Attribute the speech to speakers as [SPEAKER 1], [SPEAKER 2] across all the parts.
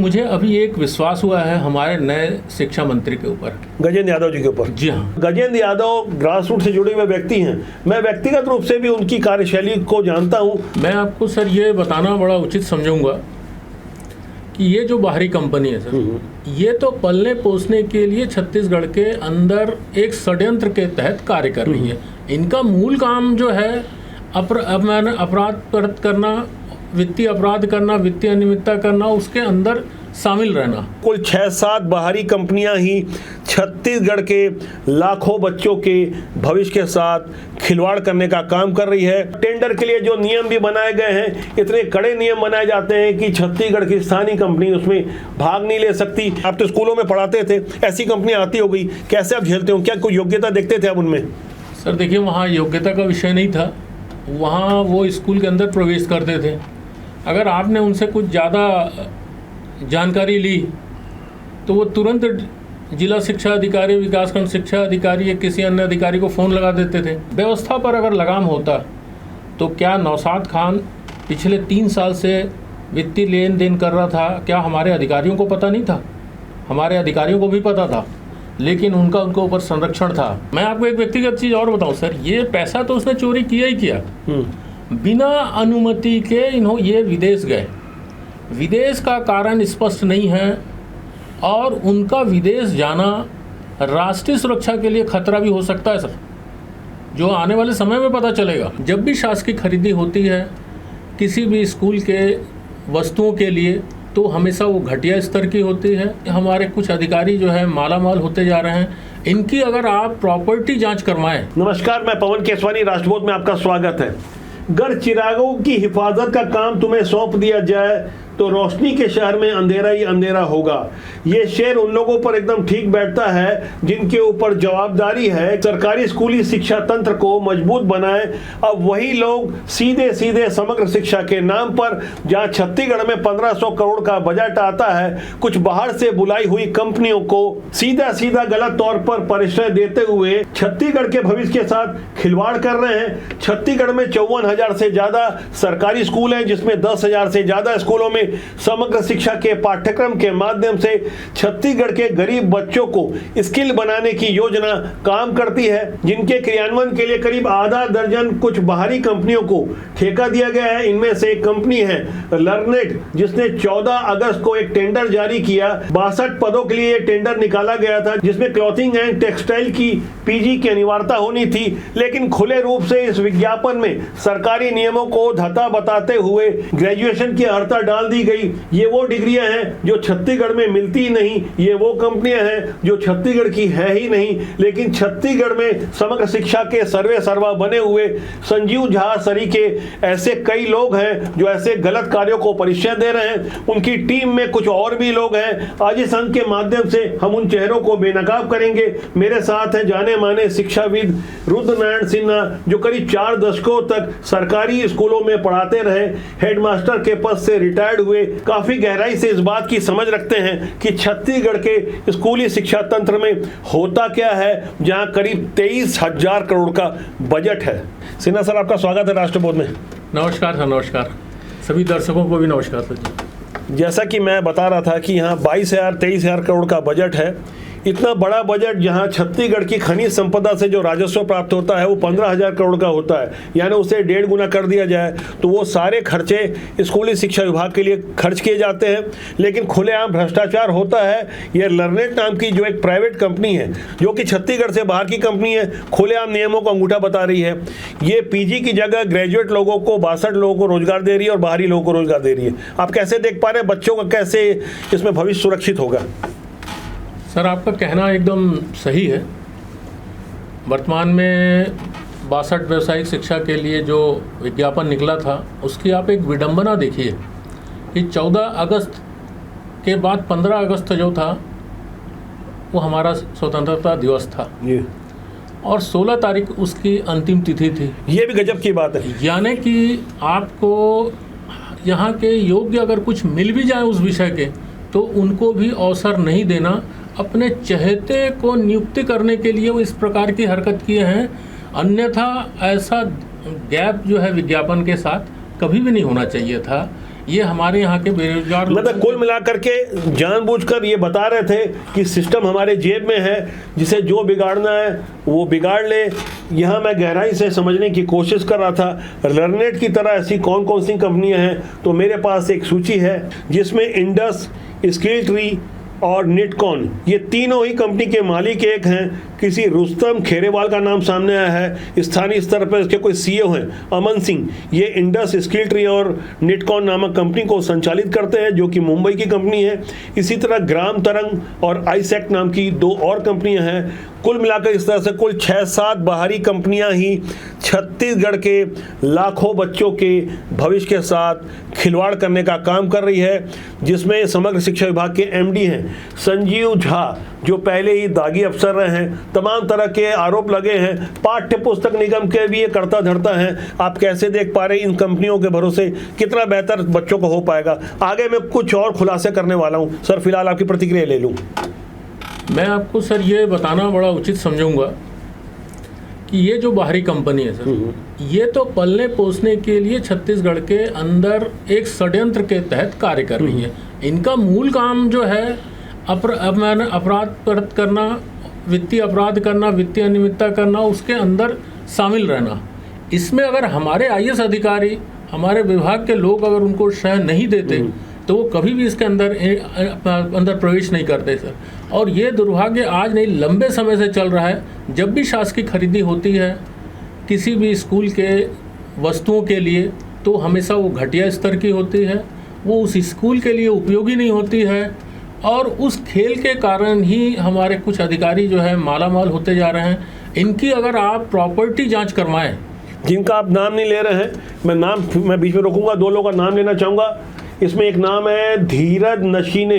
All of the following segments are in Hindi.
[SPEAKER 1] मुझे अभी एक विश्वास हुआ है हमारे नए शिक्षा मंत्री के ऊपर,
[SPEAKER 2] गजेंद्र यादव जी के ऊपर।
[SPEAKER 1] जी हाँ,
[SPEAKER 2] गजेंद्र यादव ग्रास रूट से जुड़े हुए व्यक्ति हैं। मैं व्यक्तिगत रूप से भी उनकी कार्यशैली को जानता हूं।
[SPEAKER 1] मैं आपको सर ये बताना बड़ा उचित समझूंगा कि ये जो बाहरी कंपनी है सर, ये तो पलने पोसने के लिए छत्तीसगढ़ के अंदर एक षड्यंत्र के तहत कार्य कर रही है। इनका मूल काम जो है अपराध करना, वित्तीय अपराध करना, वित्तीय अनियमितता करना, उसके अंदर शामिल रहना।
[SPEAKER 2] कुल 6-7 बाहरी कंपनियां ही छत्तीसगढ़ के लाखों बच्चों के भविष्य के साथ खिलवाड़ करने का काम कर रही है। टेंडर के लिए जो नियम भी बनाए गए हैं, इतने कड़े नियम बनाए जाते हैं कि छत्तीसगढ़ की स्थानीय कंपनी उसमें भाग नहीं ले सकती। आप तो स्कूलों में पढ़ाते थे, ऐसी कंपनियां आती हो गई, कैसे आप झेलते हो? क्या कोई योग्यता देखते थे आप उनमें?
[SPEAKER 1] सर देखिए, वहाँ योग्यता का विषय नहीं था, वहाँ वो स्कूल के अंदर प्रवेश करते थे। अगर आपने उनसे कुछ ज़्यादा जानकारी ली तो वो तुरंत जिला शिक्षा अधिकारी, विकासखंड शिक्षा अधिकारी या किसी अन्य अधिकारी को फ़ोन लगा देते थे। व्यवस्था पर अगर लगाम होता तो क्या नौशाद खान पिछले 3 साल से वित्तीय लेन देन कर रहा था, क्या हमारे अधिकारियों को पता नहीं था? हमारे अधिकारियों को भी पता था, लेकिन उनका उनके ऊपर संरक्षण था। मैं आपको एक व्यक्तिगत चीज़ और बताऊं सर, ये पैसा तो उसने चोरी किया ही किया, बिना अनुमति के ये विदेश गए। विदेश का कारण स्पष्ट नहीं है और उनका विदेश जाना राष्ट्रीय सुरक्षा के लिए खतरा भी हो सकता है सर, जो आने वाले समय में पता चलेगा। जब भी शासकीय खरीदी होती है किसी भी स्कूल के वस्तुओं के लिए, तो हमेशा वो घटिया स्तर की होती है। हमारे कुछ अधिकारी जो है मालामाल होते जा रहे हैं, इनकी अगर आप प्रॉपर्टी जांच करवाएं।
[SPEAKER 2] नमस्कार, मैं पवन केसवानी, राष्ट्रबोध में आपका स्वागत है। गर चिरागों की हिफाजत का काम तुम्हें सौंप दिया जाए तो रोशनी के शहर में अंधेरा ही अंधेरा होगा। ये शेर उन लोगों पर एकदम ठीक बैठता है जिनके ऊपर जवाबदारी है सरकारी स्कूली शिक्षा तंत्र को मजबूत बनाए। अब वही लोग सीधे सीधे समग्र शिक्षा के नाम पर, जहां छत्तीसगढ़ में 1500 करोड़ का बजट आता है, कुछ बाहर से बुलाई हुई कंपनियों को सीधा सीधा गलत तौर पर परिचय देते हुए छत्तीसगढ़ के भविष्य के साथ खिलवाड़ कर रहे हैं। छत्तीसगढ़ में 54,000 से ज्यादा सरकारी स्कूल हैं, जिसमें 10,000 से ज्यादा स्कूलों में समग्र शिक्षा के पाठ्यक्रम के माध्यम से छत्तीसगढ़ के गरीब बच्चों को स्किल बनाने की योजना काम करती है, जिनके क्रियान्वयन के लिए करीब आधा दर्जन कुछ बाहरी कंपनियों को ठेका दिया गया है। इनमें से एक कंपनी है लर्नेट, जिसने 14 अगस्त को एक टेंडर जारी किया। 62 पदों के लिए टेंडर निकाला गया था, जिसमें क्लॉथिंग एंड टेक्सटाइल की पीजी की अनिवार्यता होनी थी, लेकिन खुले रूप से इस विज्ञापन में सरकारी नियमों को धता बताते हुए ग्रेजुएशन की अर्हता डाल दी गई। ये वो डिग्रियां हैं जो छत्तीसगढ़ में मिलती ही नहीं, ये वो कंपनियां हैं जो छत्तीसगढ़ की है ही नहीं। लेकिन छत्तीसगढ़ में समग्र शिक्षा के सर्वे सर्वा बने हुए संजीव झा सरीके ऐसे कई लोग हैं जो ऐसे गलत कार्यों को परिचय दे रहे हैं। उनकी टीम में कुछ और भी लोग हैं। आज इस अंक के माध्यम से हम उन चेहरों को बेनकाब करेंगे। मेरे साथ हैं जाने माने शिक्षाविद रुद्रनारायण सिन्हा, जो करीब 4 दशकों तक सरकारी स्कूलों में पढ़ाते रहे, हेडमास्टर के पद से रिटायर्ड हुए, काफी गहराई से इस बात की समझ रखते हैं कि छत्तीसगढ़ के स्कूली शिक्षा तंत्र में होता क्या है, जहां करीब 23,000 करोड़ का बजट है। सिन्हा सर, आपका स्वागत है राष्ट्रबोध में।
[SPEAKER 1] नमस्कार सर, नमस्कार। सभी दर्शकों को भी नमस्कार सर।
[SPEAKER 2] जैसा कि मैं बता रहा था कि यहाँ 22,000-23,000 करोड़ का बजट है। इतना बड़ा बजट जहां छत्तीसगढ़ की खनिज संपदा से जो राजस्व प्राप्त होता है वो 15,000 करोड़ का होता है, यानी उसे 1.5 गुना कर दिया जाए तो वो सारे खर्चे स्कूली शिक्षा विभाग के लिए खर्च किए जाते हैं। लेकिन खुलेआम भ्रष्टाचार होता है। ये लर्नेट नाम की जो एक प्राइवेट कंपनी है, जो कि छत्तीसगढ़ से बाहर की कंपनी है, खुलेआम नियमों को अंगूठा बता रही है। ये पीजी की जगह ग्रेजुएट लोगों को, 62 लोगों को रोजगार दे रही है और बाहरी लोगों को रोजगार दे रही है। आप कैसे देख पा रहे हैं बच्चों का कैसे इसमें भविष्य सुरक्षित होगा?
[SPEAKER 1] सर, आपका कहना एकदम सही है। वर्तमान में 62 व्यावसायिक शिक्षा के लिए जो विज्ञापन निकला था, उसकी आप एक विडंबना देखिए कि 14 अगस्त के बाद 15 अगस्त जो था वो हमारा स्वतंत्रता दिवस था और 16 तारीख उसकी अंतिम तिथि थी।
[SPEAKER 2] ये भी गजब की बात है।
[SPEAKER 1] यानी कि आपको यहाँ के योग्य अगर कुछ मिल भी जाए उस विषय के, तो उनको भी अवसर नहीं देना। अपने चहेते को नियुक्ति करने के लिए वो इस प्रकार की हरकत किए हैं। अन्यथा ऐसा गैप जो है विज्ञापन के साथ कभी भी नहीं होना चाहिए था। ये हमारे यहाँ के बेरोजगार
[SPEAKER 2] मतलब कुल मिलाकर के जानबूझकर ये बता रहे थे कि सिस्टम हमारे जेब में है, जिसे जो बिगाड़ना है वो बिगाड़ ले। यहाँ मैं गहराई से समझने की कोशिश कर रहा था, लर्नेट की तरह ऐसी कौन कौन सी कंपनियां हैं। तो मेरे पास एक सूची है जिसमें इंडस, स्किल ट्री और निटकॉन, ये तीनों ही कंपनी के मालिक एक हैं। किसी रुस्तम खेरेवाल का नाम सामने आया है, स्थानीय स्तर पर इसके कोई सीईओ हैं अमन सिंह। ये इंडस, स्किल ट्री और निटकॉन नामक कंपनी को संचालित करते हैं, जो कि मुंबई की कंपनी है। इसी तरह ग्राम तरंग और आईसेक्ट नाम की 2 और कंपनियां हैं। कुल मिलाकर इस तरह से कुल 6-7 बाहरी कंपनियां ही छत्तीसगढ़ के लाखों बच्चों के भविष्य के साथ खिलवाड़ करने का काम कर रही है, जिसमें समग्र शिक्षा विभाग के एमडी हैं संजीव झा, जो पहले ही दागी अफसर रहे हैं। तमाम तरह के आरोप लगे हैं, पाठ्य पुस्तक निगम के भी ये करता धरता है। आप कैसे देख पा रहे हैं इन कंपनियों के भरोसे कितना बेहतर बच्चों को हो पाएगा? आगे मैं कुछ और खुलासे करने वाला हूं सर, फिलहाल आपकी प्रतिक्रिया ले लूं।
[SPEAKER 1] मैं आपको सर ये बताना बड़ा उचित समझूंगा कि ये जो बाहरी कंपनी है सर, ये तो पलने पोसने के लिए छत्तीसगढ़ के अंदर एक षड्यंत्र के तहत कार्य कर रही है। इनका मूल काम जो है अपराध करना, वित्तीय अपराध करना, वित्तीय अनियमितता करना, उसके अंदर शामिल रहना। इसमें अगर हमारे आईएएस अधिकारी, हमारे विभाग के लोग अगर उनको शह नहीं देते तो वो कभी भी इसके अंदर प्रवेश नहीं करते सर। और ये दुर्भाग्य आज नहीं, लंबे समय से चल रहा है। जब भी शासकीय खरीदी होती है किसी भी स्कूल के वस्तुओं के लिए, तो हमेशा वो घटिया स्तर की होती है, वो उस स्कूल के लिए उपयोगी नहीं होती है। और उस खेल के कारण ही हमारे कुछ अधिकारी जो है मालामाल होते जा रहे हैं। इनकी अगर आप प्रॉपर्टी जांच करवाएं,
[SPEAKER 2] जिनका आप नाम नहीं ले रहे हैं, मैं बीच में रोकूंगा, 2 लोगों का नाम लेना चाहूँगा। इसमें एक नाम है धीरज नशीने,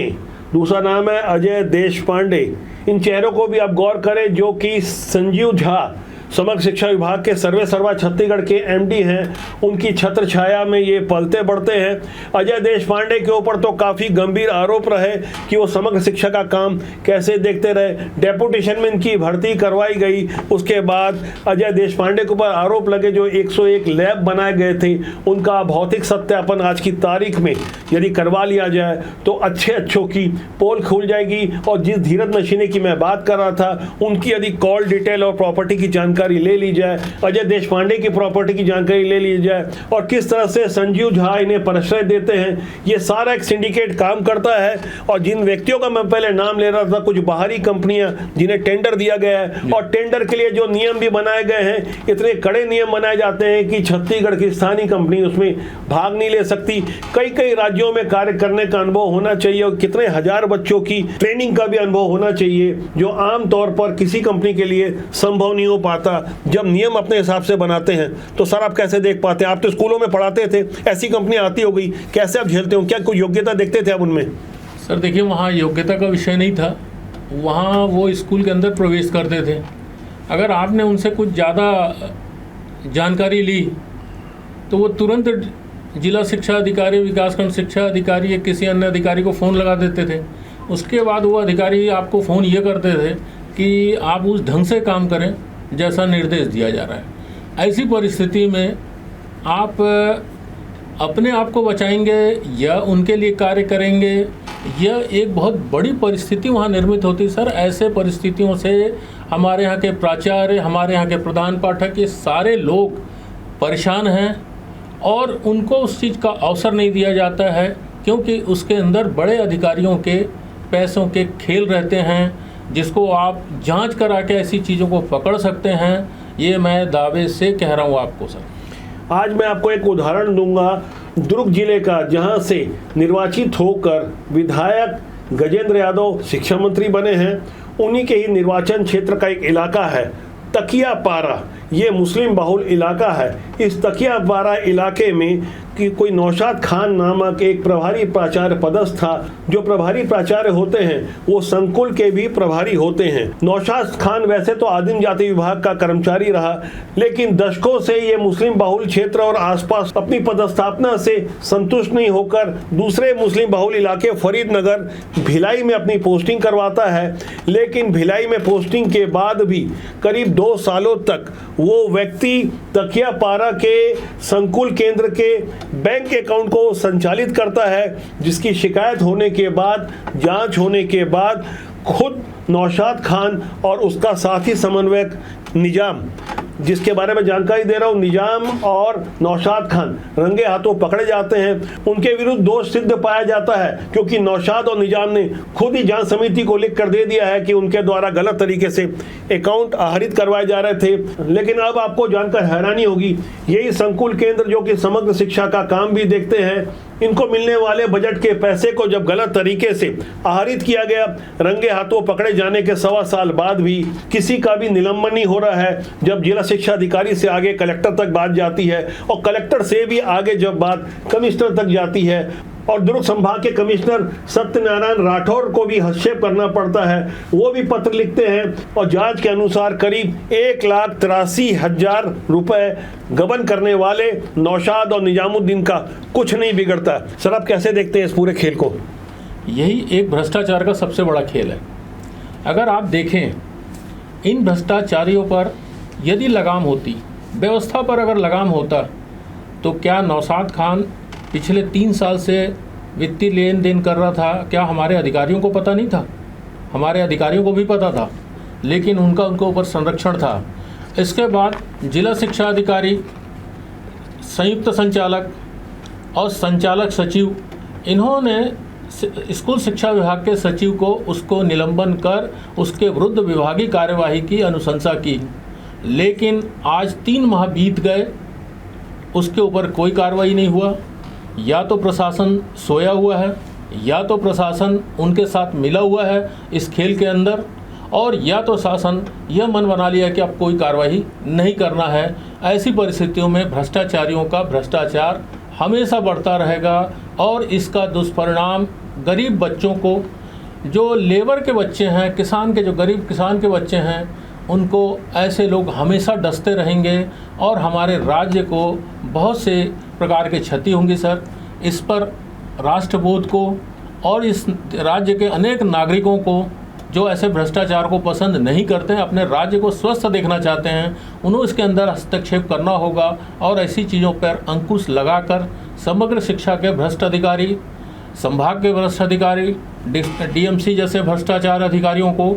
[SPEAKER 2] दूसरा नाम है अजय देशपांडे। इन चेहरों को भी आप गौर करें, जो कि संजीव झा समग्र शिक्षा विभाग के सर्वे सर्वा छत्तीसगढ़ के एमडी हैं। उनकी छत्र छाया में ये पलते बढ़ते हैं। अजय देशपांडे के ऊपर तो काफ़ी गंभीर आरोप रहे कि वो समग्र शिक्षा का काम कैसे देखते रहे। डेपुटेशन में इनकी भर्ती करवाई गई, उसके बाद अजय देशपांडे के ऊपर आरोप लगे। जो 101 लैब बनाए गए थे, उनका भौतिक सत्यापन आज की तारीख में यदि करवा लिया जाए तो अच्छों की पोल खुल जाएगी। और जिस धीरज नशीने की मैं बात कर रहा था, उनकी यदि कॉल डिटेल और प्रॉपर्टी की जानकारी ले ली जाए, अजय देशपांडे की प्रॉपर्टी की जानकारी ले ली जाए, और किस तरह से संजीव झा इन्हें प्रश्रय देते हैं, ये सारा एक सिंडिकेट काम करता है। और जिन व्यक्तियों का मैं पहले नाम ले रहा था, कुछ बाहरी कंपनियां जिन्हें टेंडर दिया गया है, और टेंडर के लिए जो नियम भी बनाए गए हैं, इतने कड़े नियम बनाए जाते हैं कि छत्तीसगढ़ की स्थानीय कंपनी उसमें भाग नहीं ले सकती। कई राज्यों में कार्य करने का अनुभव होना चाहिए, और कितने हजार बच्चों की ट्रेनिंग का भी अनुभव होना चाहिए, जो आमतौर पर किसी कंपनी के लिए संभव नहीं हो पाता जब नियम अपने हिसाब से बनाते हैं। तो सर आप कैसे देख पाते हैं? आप तो स्कूलों में पढ़ाते थे, ऐसी कंपनी आती हो गई, कैसे आप झेलते हो? क्या कोई योग्यता देखते थे आप उनमें?
[SPEAKER 1] सर देखिए, वहाँ योग्यता का विषय नहीं था, वहाँ वो स्कूल के अंदर प्रवेश करते थे। अगर आपने उनसे कुछ ज़्यादा जानकारी ली तो वो तुरंत जिला शिक्षा अधिकारी, विकासखंड शिक्षा अधिकारी या किसी अन्य अधिकारी को फ़ोन लगा देते थे। उसके बाद वो अधिकारी आपको फ़ोन ये करते थे कि आप उस ढंग से काम करें जैसा निर्देश दिया जा रहा है। ऐसी परिस्थिति में आप अपने आप को बचाएंगे या उनके लिए कार्य करेंगे, यह एक बहुत बड़ी परिस्थिति वहाँ निर्मित होती है सर। ऐसे परिस्थितियों से हमारे यहाँ के प्राचार्य, हमारे यहाँ के प्रधान पाठक, ये सारे लोग परेशान हैं और उनको उस चीज़ का अवसर नहीं दिया जाता है, क्योंकि उसके अंदर बड़े अधिकारियों के पैसों के खेल रहते हैं, जिसको आप जांच करा के ऐसी चीज़ों को पकड़ सकते हैं। ये मैं दावे से कह रहा हूँ आपको सर।
[SPEAKER 2] आज मैं आपको एक उदाहरण दूंगा दुर्ग जिले का, जहां से निर्वाचित होकर विधायक गजेंद्र यादव शिक्षा मंत्री बने हैं। उन्हीं के ही निर्वाचन क्षेत्र का एक इलाका है तकिया पारा। ये मुस्लिम बहुल इलाका है। इस तकिया पारा इलाके में कि कोई नौशाद खान नामक एक प्रभारी प्राचार्य पदस्थ था। जो प्रभारी प्राचार्य होते हैं वो संकुल के भी प्रभारी होते हैं। नौशाद खान वैसे तो आदिम जाति विभाग का कर्मचारी रहा, लेकिन दशकों से ये मुस्लिम बहुल क्षेत्र और आसपास अपनी पदस्थापना से संतुष्ट नहीं होकर दूसरे मुस्लिम बहुल इलाके फरीदनगर, भिलाई में अपनी पोस्टिंग करवाता है। लेकिन भिलाई में पोस्टिंग के बाद भी करीब 2 सालों तक वो व्यक्ति तकिया पारा के संकुल केंद्र के बैंक अकाउंट को संचालित करता है, जिसकी शिकायत होने के बाद, जांच होने के बाद खुद नौशाद खान और उसका साथी समन्वयक निजाम, जिसके बारे में जानकारी दे रहा हूं, निजाम और नौशाद खान रंगे हाथों पकड़े जाते हैं। उनके विरुद्ध दोष सिद्ध पाया जाता है, क्योंकि नौशाद और निजाम ने खुद ही जांच समिति को लिख कर दे दिया है कि उनके द्वारा गलत तरीके से अकाउंट आहरित करवाए जा रहे थे। लेकिन अब आपको जानकर हैरानी होगी, यही संकुल केंद्र जो कि समग्र शिक्षा का काम भी देखते हैं, इनको मिलने वाले बजट के पैसे को जब गलत तरीके से आहरित किया गया, रंगे हाथों पकड़े जाने के 1.25 साल बाद भी किसी का भी निलंबन नहीं हो रहा है। जब जिला शिक्षा अधिकारी से आगे कलेक्टर तक बात जाती है और कलेक्टर से भी आगे जब बात कमिश्नर तक जाती है और दुर्ग संभाग के कमिश्नर सत्यनारायण राठौर को भी हस्तक्षेप करना पड़ता है, वो भी पत्र लिखते हैं और जांच के अनुसार करीब 1,83,000 रुपए गबन करने वाले नौशाद और निजामुद्दीन का कुछ नहीं बिगड़ता। सर, आप कैसे देखते हैं इस पूरे खेल को?
[SPEAKER 1] यही एक भ्रष्टाचार का सबसे बड़ा खेल है। अगर आप देखें, इन भ्रष्टाचारियों पर यदि लगाम होती, व्यवस्था पर अगर लगाम होता, तो क्या नौशाद खान पिछले 3 साल से वित्तीय लेन देन कर रहा था? क्या हमारे अधिकारियों को पता नहीं था? हमारे अधिकारियों को भी पता था, लेकिन उनका उनके ऊपर संरक्षण था। इसके बाद जिला शिक्षा अधिकारी, संयुक्त संचालक और संचालक सचिव, इन्होंने स्कूल शिक्षा विभाग के सचिव को उसको निलंबन कर उसके विरुद्ध विभागीय कार्यवाही की अनुशंसा की। लेकिन आज 3 माह बीत गए, उसके ऊपर कोई कार्रवाई नहीं हुआ। या तो प्रशासन सोया हुआ है, या तो प्रशासन उनके साथ मिला हुआ है इस खेल के अंदर, और या तो शासन यह मन बना लिया कि अब कोई कार्रवाई नहीं करना है। ऐसी परिस्थितियों में भ्रष्टाचारियों का भ्रष्टाचार हमेशा बढ़ता रहेगा और इसका दुष्परिणाम गरीब बच्चों को, जो लेबर के बच्चे हैं, किसान के, जो गरीब किसान के बच्चे हैं, उनको ऐसे लोग हमेशा डसते रहेंगे और हमारे राज्य को बहुत से प्रकार के क्षति होंगी। सर, इस पर राष्ट्रबोध को और इस राज्य के अनेक नागरिकों को जो ऐसे भ्रष्टाचार को पसंद नहीं करते हैं, अपने राज्य को स्वस्थ देखना चाहते हैं, उन्हें इसके अंदर हस्तक्षेप करना होगा और ऐसी चीज़ों पर अंकुश लगाकर समग्र शिक्षा के भ्रष्ट अधिकारी, संभाग के भ्रष्ट अधिकारी, डीएमसी जैसे भ्रष्टाचार अधिकारियों को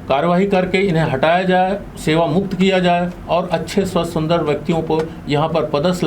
[SPEAKER 1] कार्रवाई करके इन्हें हटाया जाए, सेवा मुक्त किया जाए और अच्छे स्वस्थ सुंदर व्यक्तियों को यहाँ पर पदस्थ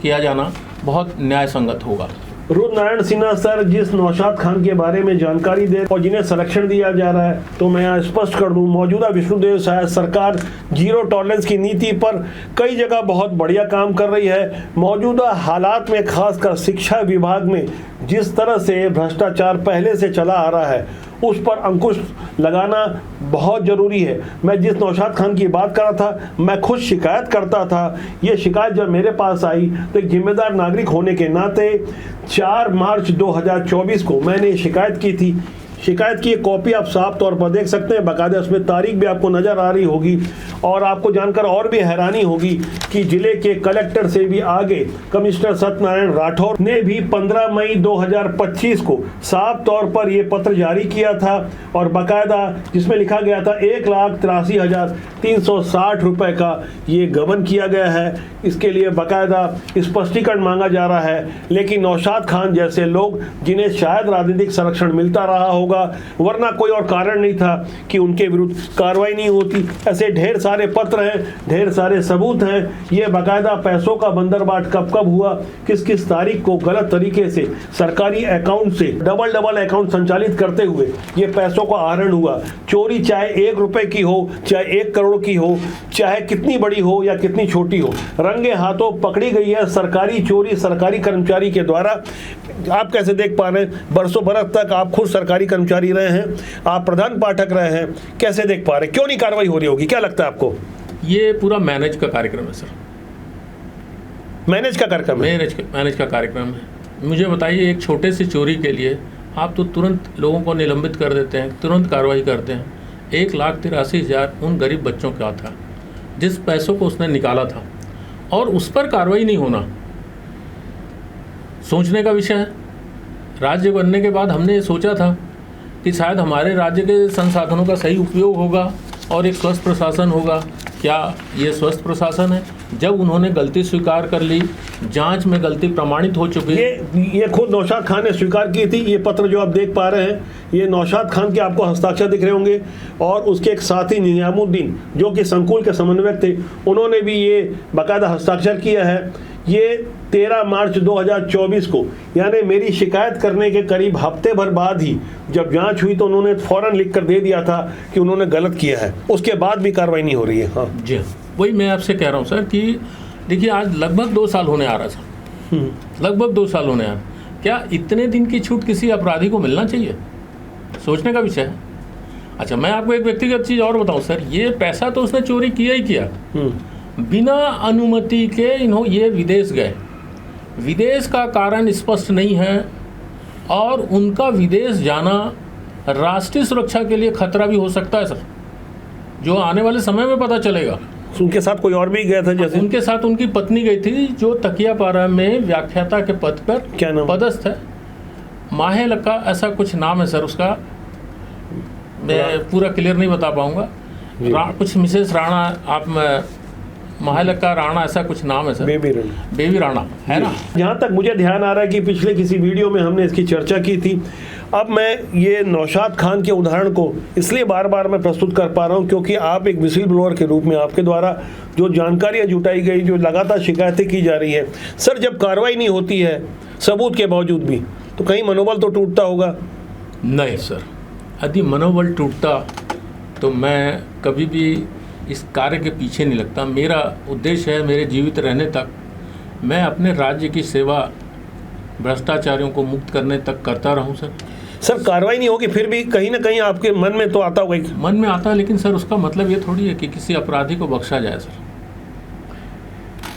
[SPEAKER 1] किया जाना बहुत न्याय संगत होगा।
[SPEAKER 2] रुद्रनारायण सिन्हा सर, जिस नौशाद खान के बारे में जानकारी दे और जिन्हें संरक्षण दिया जा रहा है, तो मैं यहाँ स्पष्ट कर दूं, मौजूदा विष्णुदेव साय सरकार जीरो टॉलरेंस की नीति पर कई जगह बहुत बढ़िया काम कर रही है। मौजूदा हालात में खासकर शिक्षा विभाग में जिस तरह से भ्रष्टाचार पहले से चला आ रहा है, उस पर अंकुश लगाना बहुत ज़रूरी है। मैं जिस नौशाद खान की बात कर रहा था, मैं खुद शिकायत करता था। ये शिकायत जब मेरे पास आई तो एक जिम्मेदार नागरिक होने के नाते 4 मार्च 2024 को मैंने शिकायत की थी। शिकायत की एक कॉपी आप साफ तौर पर देख सकते हैं, बाकायदा उसमें तारीख भी आपको नज़र आ रही होगी। और आपको जानकर और भी हैरानी होगी कि जिले के कलेक्टर से भी आगे कमिश्नर सत्यनारायण राठौर ने भी 15 मई 2025 को साफ तौर पर ये पत्र जारी किया था और बाकायदा जिसमें लिखा गया था 1,83,360 रुपए का ये गबन किया गया है। इसके लिए बाकायदा स्पष्टीकरण मांगा जा रहा है। लेकिन नौशाद खान जैसे लोग, जिन्हें शायद राजनीतिक संरक्षण मिलता रहा होगा, वरना कोई और कारण नहीं था कि उनके विरुद्ध कार्रवाई नहीं होती। ऐसे ढेर सारे पत्र हैं, ढेर सारे सबूत हैं। ये बाकायदा पैसों का बंदरबाट कब कब हुआ, किस किस तारीख को गलत तरीके से सरकारी अकाउंट से डबल अकाउंट संचालित करते हुए ये पैसों का आहरण हुआ। चोरी चाहे 1 रुपए की हो, चाहे 1 करोड़ की हो, चाहे कितनी बड़ी हो या कितनी छोटी हो, रंगे हाथों पकड़ी गई है सरकारी चोरी सरकारी कर्मचारी के द्वारा। आप कैसे देख पा रहे हैं? बरसों बरस तक आप खुद सरकारी कर्मचारी रहे हैं, आप प्रधान पाठक रहे हैं, कैसे देख पा रहे हैं? क्यों नहीं कार्रवाई हो रही होगी? क्या लगता है आपको?
[SPEAKER 1] ये पूरा मैनेज का कार्यक्रम है सर।
[SPEAKER 2] मैनेज का कार्यक्रम है?
[SPEAKER 1] मैनेज का कार्यक्रम है। मुझे बताइए, एक छोटे से चोरी के लिए आप तो तुरंत लोगों को निलंबित कर देते हैं, तुरंत कार्रवाई करते हैं। 1,83,000 उन गरीब बच्चों का था जिस पैसों को उसने निकाला था और उस पर कार्रवाई नहीं होना सोचने का विषय है। राज्य बनने के बाद हमने ये सोचा था कि शायद हमारे राज्य के संसाधनों का सही उपयोग होगा और एक स्वस्थ प्रशासन होगा। क्या ये स्वस्थ प्रशासन है? जब उन्होंने गलती स्वीकार कर ली, जांच में गलती प्रमाणित हो चुकी है।
[SPEAKER 2] ये खुद नौशाद खान ने स्वीकार की थी। ये पत्र जो आप देख पा रहे हैं, ये नौशाद खान के आपको हस्ताक्षर दिख रहे होंगे, और उसके एक साथी नियामुद्दीन जो कि संकुल के समन्वयक थे, उन्होंने भी ये बाकायदा हस्ताक्षर किया है। ये 13 मार्च 2024 को, यानी मेरी शिकायत करने के करीब हफ्ते भर बाद ही जब जांच हुई तो उन्होंने फौरन लिख कर दे दिया था कि उन्होंने गलत किया है। उसके बाद भी कार्रवाई नहीं हो रही है। हाँ
[SPEAKER 1] जी, वही मैं आपसे कह रहा हूँ सर कि देखिए, आज लगभग 2 साल होने आ रहा था, लगभग 2 साल होने आ रहा। क्या इतने दिन की छूट किसी अपराधी को मिलना चाहिए? सोचने का विषय है। अच्छा, मैं आपको एक व्यक्तिगत चीज़ और बताऊँ सर, ये पैसा तो उसने चोरी किया ही किया, बिना अनुमति के ये विदेश गए। विदेश का कारण स्पष्ट नहीं है, और उनका विदेश जाना राष्ट्रीय सुरक्षा के लिए खतरा भी हो सकता है सर, जो आने वाले समय में पता चलेगा।
[SPEAKER 2] उनके साथ कोई और भी गया था? जैसे
[SPEAKER 1] उनके साथ उनकी पत्नी गई थी, जो तकियापारा में व्याख्याता के पद पर
[SPEAKER 2] क्या नाम
[SPEAKER 1] पदस्थ है, माहेलका ऐसा कुछ नाम है सर उसका, मैं पूरा क्लियर नहीं बता पाऊंगा। कुछ मिसेस राणा, आप माहेलका राणा ऐसा कुछ नाम है सर, बेबी राणा है ना।
[SPEAKER 2] जहाँ तक मुझे ध्यान आ रहा है कि पिछले किसी वीडियो में हमने इसकी चर्चा की थी। अब मैं ये नौशाद खान के उदाहरण को इसलिए बार बार मैं प्रस्तुत कर पा रहा हूँ क्योंकि आप एक विसिल ब्लोअर के रूप में, आपके द्वारा जो जानकारियाँ जुटाई गई, जो लगातार शिकायतें की जा रही है सर, जब कार्रवाई नहीं होती है सबूत के बावजूद भी, तो कहीं मनोबल तो टूटता होगा?
[SPEAKER 1] नहीं सर, यदि मनोबल टूटता तो मैं कभी भी इस कार्य के पीछे नहीं लगता। मेरा उद्देश्य है, मेरे जीवित रहने तक मैं अपने राज्य की सेवा भ्रष्टाचारियों को मुक्त करने तक करता रहूं सर।
[SPEAKER 2] सर, कार्रवाई नहीं होगी फिर भी कहीं ना कहीं आपके मन में तो आता होगा?
[SPEAKER 1] मन में आता है, लेकिन सर उसका मतलब ये थोड़ी है कि किसी अपराधी को बख्शा जाए सर,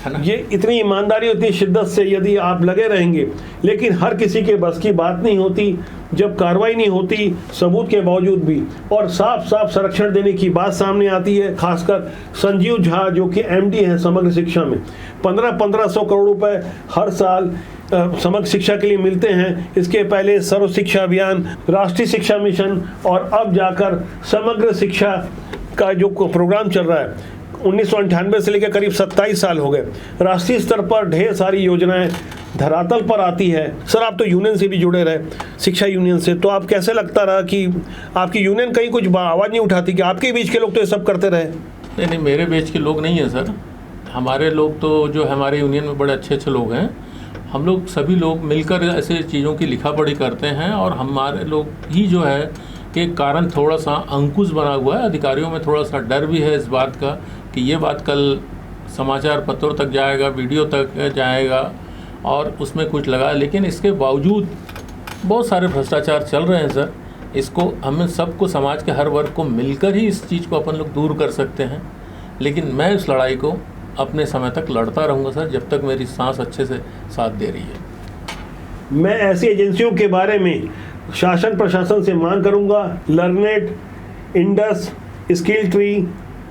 [SPEAKER 1] है ना।
[SPEAKER 2] ये इतनी ईमानदारी, इतनी शिद्दत से यदि आप लगे रहेंगे, लेकिन हर किसी के बस की बात नहीं होती। जब कार्रवाई नहीं होती सबूत के बावजूद भी, और साफ साफ संरक्षण देने की बात सामने आती है, खासकर संजीव झा जो कि MD हैं समग्र शिक्षा में, 1500 करोड़ रुपए हर साल समग्र शिक्षा के लिए मिलते हैं। इसके पहले सर्व शिक्षा अभियान, राष्ट्रीय शिक्षा मिशन, और अब जाकर समग्र शिक्षा का जो प्रोग्राम चल रहा है, 1998 से लेकर करीब 27 साल हो गए। राष्ट्रीय स्तर पर ढेर सारी योजनाएं धरातल पर आती है। सर, आप तो यूनियन से भी जुड़े रहे, शिक्षा यूनियन से, तो आप कैसे लगता रहा कि आपकी यूनियन कहीं कुछ आवाज़ नहीं उठाती कि आपके बीच के लोग तो ये सब करते रहे?
[SPEAKER 1] नहीं, मेरे बीच के लोग नहीं हैं सर। हमारे लोग तो जो हमारे यूनियन में बड़े अच्छे लोग हैं, हम लोग सभी लोग मिलकर ऐसे चीज़ों की लिखा पढ़ी करते हैं, और हमारे लोग ही जो है के कारण थोड़ा सा अंकुश बना हुआ है। अधिकारियों में थोड़ा सा डर भी है इस बात का कि ये बात कल समाचार पत्रों तक जाएगा, वीडियो तक जाएगा, और उसमें कुछ लगा। लेकिन इसके बावजूद बहुत सारे भ्रष्टाचार चल रहे हैं सर। इसको हमें सबको, समाज के हर वर्ग को मिलकर ही इस चीज़ को अपन लोग दूर कर सकते हैं। लेकिन मैं इस लड़ाई को अपने समय तक लड़ता रहूँगा सर, जब तक मेरी सांस अच्छे से साथ दे रही है।
[SPEAKER 2] मैं ऐसी एजेंसियों के बारे में शासन प्रशासन से मांग करूंगा, लर्नेट, इंडस, स्किल ट्री,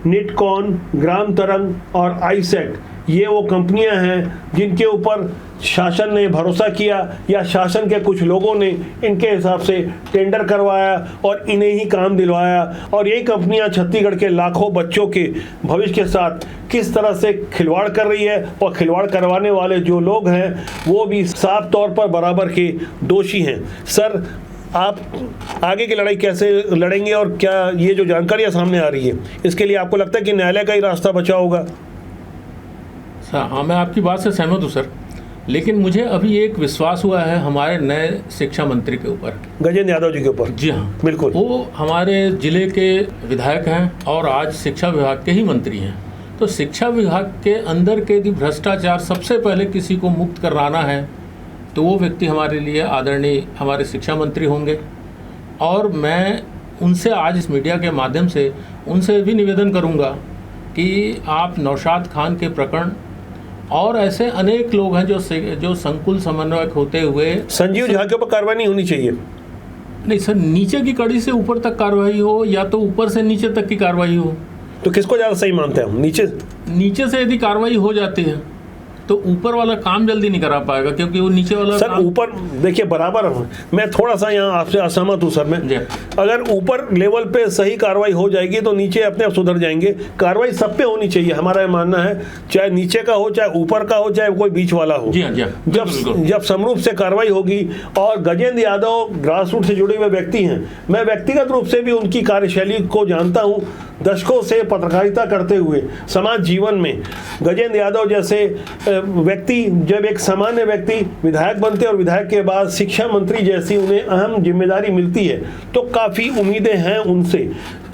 [SPEAKER 2] निटकॉन, ग्राम तरंग और आईसेट, ये वो कंपनियां हैं जिनके ऊपर शासन ने भरोसा किया, या शासन के कुछ लोगों ने इनके हिसाब से टेंडर करवाया और इन्हें ही काम दिलवाया। और यही कंपनियां छत्तीसगढ़ के लाखों बच्चों के भविष्य के साथ किस तरह से खिलवाड़ कर रही है, और खिलवाड़ करवाने वाले जो लोग हैं वो भी साफ तौर पर बराबर के दोषी हैं। सर, आप आगे की लड़ाई कैसे लड़ेंगे, और क्या ये जो जानकारियाँ सामने आ रही है इसके लिए आपको लगता है कि न्यायालय का ही रास्ता बचा होगा?
[SPEAKER 1] हाँ, मैं आपकी बात से सहमत हूँ सर, लेकिन मुझे अभी एक विश्वास हुआ है हमारे नए शिक्षा मंत्री के ऊपर,
[SPEAKER 2] गजेंद्र यादव जी के ऊपर।
[SPEAKER 1] जी हाँ,
[SPEAKER 2] बिल्कुल।
[SPEAKER 1] वो हमारे जिले के विधायक हैं और आज शिक्षा विभाग के ही मंत्री हैं। तो शिक्षा विभाग के अंदर के यदि भ्रष्टाचार सबसे पहले किसी को मुक्त कराना है तो वो व्यक्ति हमारे लिए आदरणीय हमारे शिक्षा मंत्री होंगे। और मैं उनसे आज इस मीडिया के माध्यम से उनसे भी निवेदन करूंगा कि आप नौशाद खान के प्रकरण और ऐसे अनेक लोग हैं जो संकुल समन्वयक होते हुए,
[SPEAKER 2] संजीव झा के ऊपर कार्रवाई नहीं होनी चाहिए?
[SPEAKER 1] नहीं सर, नीचे की कड़ी से ऊपर तक कार्रवाई हो, या तो ऊपर से नीचे तक की कार्रवाई हो।
[SPEAKER 2] तो किसको ज़्यादा सही मानते हैं हम? नीचे
[SPEAKER 1] से यदि कार्रवाई हो जाती है तो ऊपर वाला काम जल्दी नहीं करा पाएगा, क्योंकि वो नीचे वाला
[SPEAKER 2] सर
[SPEAKER 1] काम...
[SPEAKER 2] ऊपर देखिए बराबर हूँ मैं, थोड़ा सा यहाँ आपसे असहमत हूँ सर मैं।
[SPEAKER 1] जी।
[SPEAKER 2] अगर ऊपर लेवल पे सही कार्रवाई हो जाएगी तो नीचे अपने आप सुधर जाएंगे। कार्रवाई सब पे होनी चाहिए, हमारा ये मानना है, चाहे नीचे का हो, चाहे ऊपर का हो, चाहे कोई बीच वाला हो।
[SPEAKER 1] जी हाँ, जी हाँ,
[SPEAKER 2] जब समरूप से कार्रवाई होगी। और गजेंद्र यादव ग्रास रूट से जुड़े हुए व्यक्ति हैं, मैं व्यक्तिगत रूप से भी उनकी कार्यशैली को जानता हूँ, दशकों से पत्रकारिता करते हुए समाज जीवन में। गजेंद्र यादव जैसे व्यक्ति जब एक सामान्य व्यक्ति विधायक बनते और विधायक के बाद शिक्षा मंत्री जैसी उन्हें अहम जिम्मेदारी मिलती है, तो काफ़ी उम्मीदें हैं उनसे।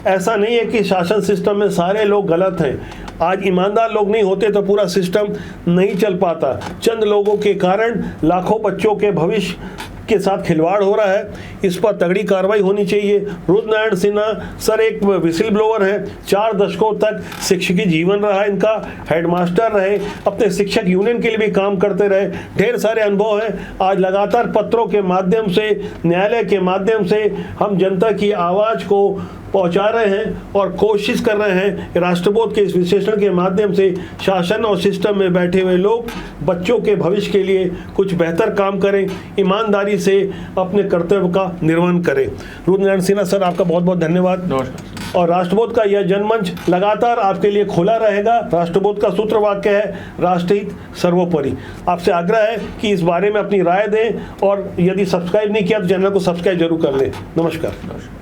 [SPEAKER 2] ऐसा नहीं है कि शासन सिस्टम में सारे लोग गलत हैं। आज ईमानदार लोग नहीं होते तो पूरा सिस्टम नहीं चल पाता। चंद लोगों के कारण लाखों बच्चों के भविष्य के साथ खिलवाड़ हो रहा है, इस पर तगड़ी कार्रवाई होनी चाहिए। रुद्रनारायण सिन्हा सर एक विसिल ब्लोअर है, 4 दशकों तक शिक्षकी जीवन रहा इनका, हेडमास्टर रहे, अपने शिक्षक यूनियन के लिए भी काम करते रहे, ढेर सारे अनुभव हैं। आज लगातार पत्रों के माध्यम से, न्यायालय के माध्यम से हम जनता की आवाज़ को पहुंचा रहे हैं और कोशिश कर रहे हैं राष्ट्रबोध के इस विश्लेषण के माध्यम से शासन और सिस्टम में बैठे हुए लोग बच्चों के भविष्य के लिए कुछ बेहतर काम करें, ईमानदारी से अपने कर्तव्य का निर्वहन करें। रुद्रनारायण सिन्हा सर आपका बहुत बहुत धन्यवाद।
[SPEAKER 1] नमस्कार।
[SPEAKER 2] और राष्ट्रबोध का यह जनमंच लगातार आपके लिए खुला रहेगा। राष्ट्रबोध का सूत्र वाक्य है राष्ट्रहित सर्वोपरि। आपसे आग्रह है कि इस बारे में अपनी राय दें और यदि सब्सक्राइब नहीं किया तो चैनल को सब्सक्राइब जरूर कर लें। नमस्कार।